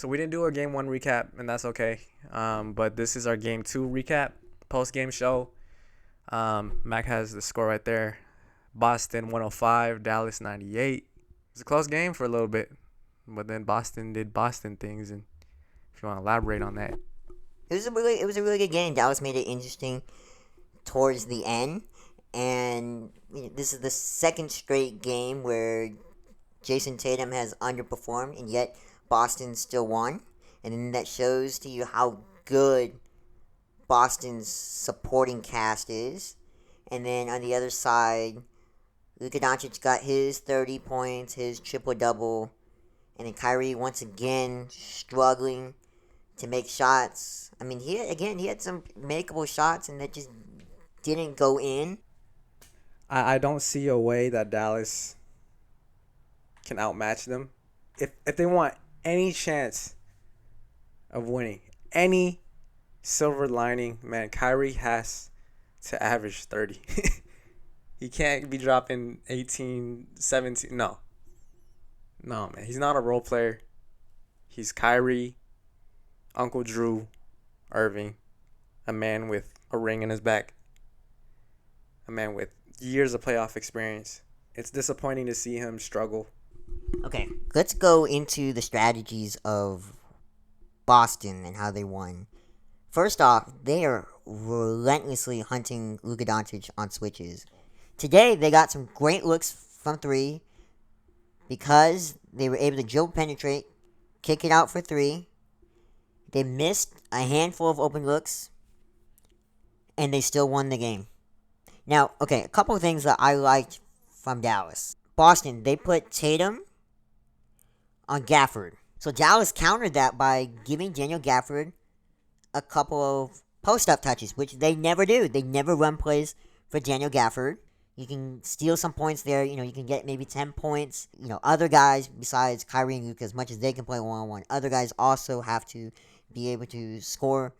So we didn't do a game one recap, and that's okay. But this is our game two recap, post game show. Mac has the score right there. Boston 105, Dallas 98. It was a close game for a little bit, but then Boston did Boston things. And if you want to elaborate on that, It was a really good game. Dallas made it interesting towards the end, and this is the second straight game where Jason Tatum has underperformed, and yet Boston still won. And then that shows to you how good Boston's supporting cast is. And then on the other side, Luka Doncic got his 30 points, his triple double, and then Kyrie once again struggling to make shots. I mean, he had some makeable shots, and that just didn't go in. I don't see a way that Dallas can outmatch them. If they want any chance of winning, any silver lining, man, Kyrie has to average 30. He can't be dropping 18, 17. No. No, man. He's not a role player. He's Kyrie, Uncle Drew, Irving, a man with a ring in his back, a man with years of playoff experience. It's disappointing to see him struggle. Okay, let's go into the strategies of Boston and how they won. First off, they are relentlessly hunting Luka Doncic on switches. Today, they got some great looks from three because they were able to dribble penetrate, kick it out for three. They missed a handful of open looks, and they still won the game. Now, okay, a couple of things that I liked from Dallas. Boston, they put Tatum on Gafford. So Dallas countered that by giving Daniel Gafford a couple of post-up touches, which they never do. They never run plays for Daniel Gafford. You can steal some points there. You can get maybe 10 points. Other guys besides Kyrie and Luka, as much as they can play one-on-one, other guys also have to be able to score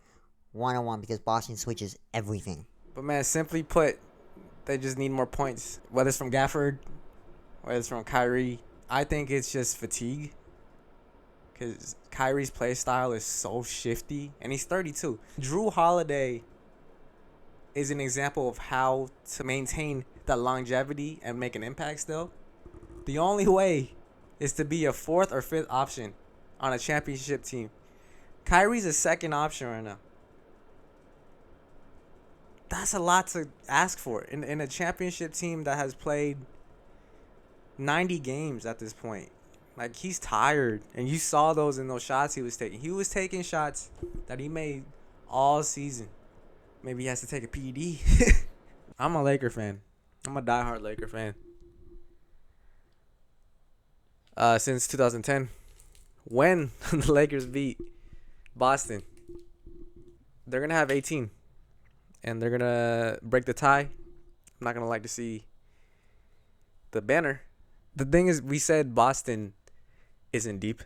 one-on-one because Boston switches everything. But, man, simply put, they just need more points. Whether it's from Gafford, whether it's from Kyrie, I think it's just fatigue. Because Kyrie's play style is so shifty, and he's 32. Drew Holiday is an example of how to maintain that longevity and make an impact still. The only way is to be a fourth or fifth option on a championship team. Kyrie's a second option right now. That's a lot to ask for in a championship team that has played 90 games at this point. Like, he's tired, and you saw those in those shots he was taking. He was taking shots that he made all season. Maybe he has to take a PED. I'm a Laker fan. I'm a diehard Laker fan. Since 2010, when the Lakers beat Boston, they're going to have 18, and they're going to break the tie. I'm not going to like to see the banner. The thing is, we said Boston isn't deep.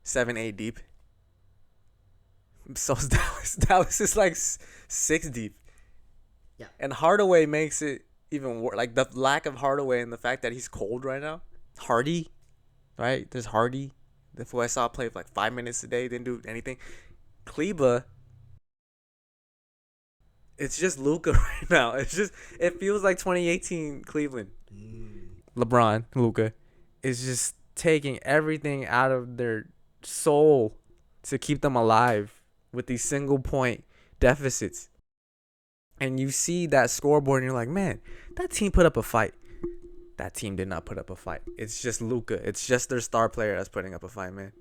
7-8 deep. So is Dallas. Dallas is like 6 deep. Yeah. And Hardaway makes it even worse. Like, the lack of Hardaway and the fact that he's cold right now. Hardy, right? There's Hardy. The fool I saw play for like 5 minutes a day. Didn't do anything. Kleba. It's just Luka right now. It feels like 2018 Cleveland. LeBron, Luka, is just taking everything out of their soul to keep them alive with these single point deficits. And you see that scoreboard and you're like, man, that team put up a fight. That team did not put up a fight. It's just Luka. It's just their star player that's putting up a fight, man.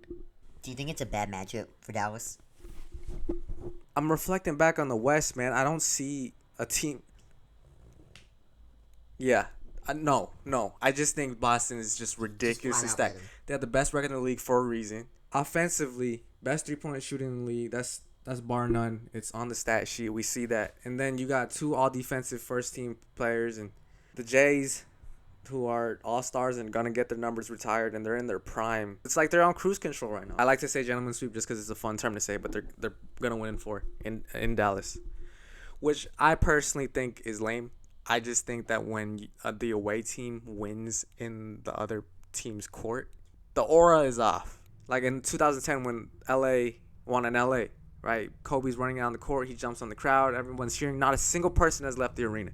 Do you think it's a bad matchup for Dallas? I'm reflecting back on the West, man. I don't see a team. Yeah. No. I just think Boston is just ridiculously stacked. They have the best record in the league for a reason. Offensively, best 3-point shooting in the league. That's bar none. It's on the stat sheet. We see that. And then you got 2 all-defensive first-team players. And the Jays, who are all-stars and going to get their numbers retired, and they're in their prime. It's like they're on cruise control right now. I like to say gentleman sweep just because it's a fun term to say, but they're going to win in Dallas, which I personally think is lame. I just think that when the away team wins in the other team's court, the aura is off. Like in 2010 when LA won in LA, right? Kobe's running out on the court. He jumps on the crowd. Everyone's cheering. Not a single person has left the arena.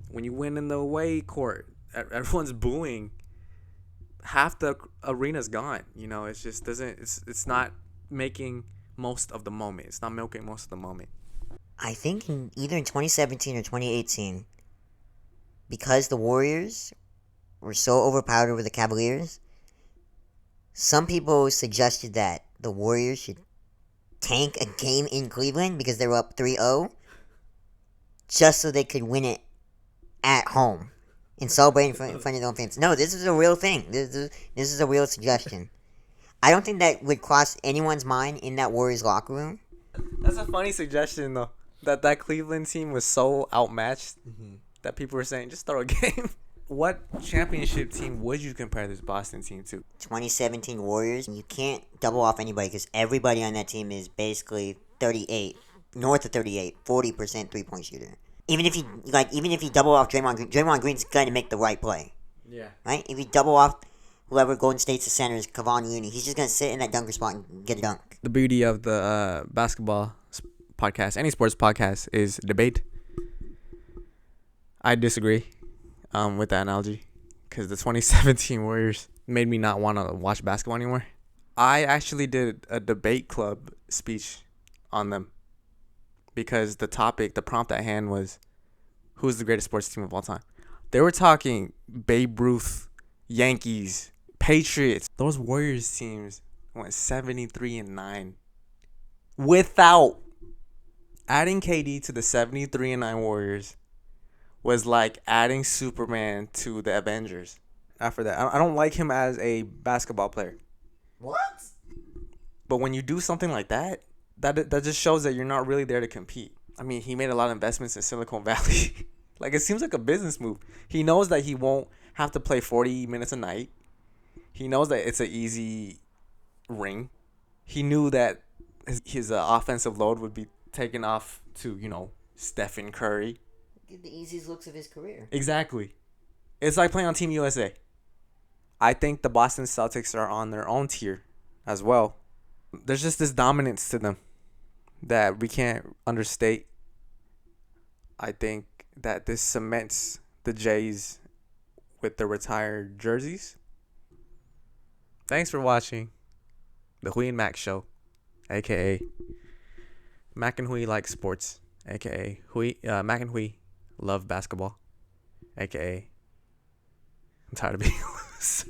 When you win in the away court, everyone's booing. Half the arena's gone. You know, it's just doesn't. It's not making most of the moment. It's not milking most of the moment. I think either in 2017 or 2018, because the Warriors were so overpowered over the Cavaliers, some people suggested that the Warriors should tank a game in Cleveland because they were up 3-0 just so they could win it at home and celebrate in front of their own fans. No, this is a real thing. This is a real suggestion. I don't think that would cross anyone's mind in that Warriors locker room. That's a funny suggestion, though. That Cleveland team was so outmatched that people were saying, just throw a game. What championship team would you compare this Boston team to? 2017 Warriors. You can't double off anybody because everybody on that team is basically 38, north of 38, 40% 3-point shooter. Even if you double off Draymond Green, Draymond Green's going to make the right play. Yeah. Right? If you double off whoever Golden State's the center is, Kevon Looney, he's just going to sit in that dunker spot and get a dunk. The beauty of the basketball podcast, any sports podcast, is debate. I disagree with that analogy because the 2017 Warriors made me not want to watch basketball anymore. I actually did a debate club speech on them because the prompt at hand was, who's the greatest sports team of all time? They were talking Babe Ruth, Yankees, Patriots. Those Warriors teams went 73-9 without adding KD to the 73-9 Warriors was like adding Superman to the Avengers. After that, I don't like him as a basketball player. What? But when you do something like that just shows that you're not really there to compete. I mean, he made a lot of investments in Silicon Valley. Like, it seems like a business move. He knows that he won't have to play 40 minutes a night. He knows that it's an easy ring. He knew that his offensive load would be taken off to, Stephen Curry. Get the easiest looks of his career. Exactly. It's like playing on Team USA. I think the Boston Celtics are on their own tier as well. There's just this dominance to them that we can't understate. I think that this cements the Jays with the retired jerseys. Thanks for watching the Hui and Mac Show, a.k.a. Mac and Hui like sports, a.k.a. Mac and Hui love basketball, a.k.a. I'm tired of being loose.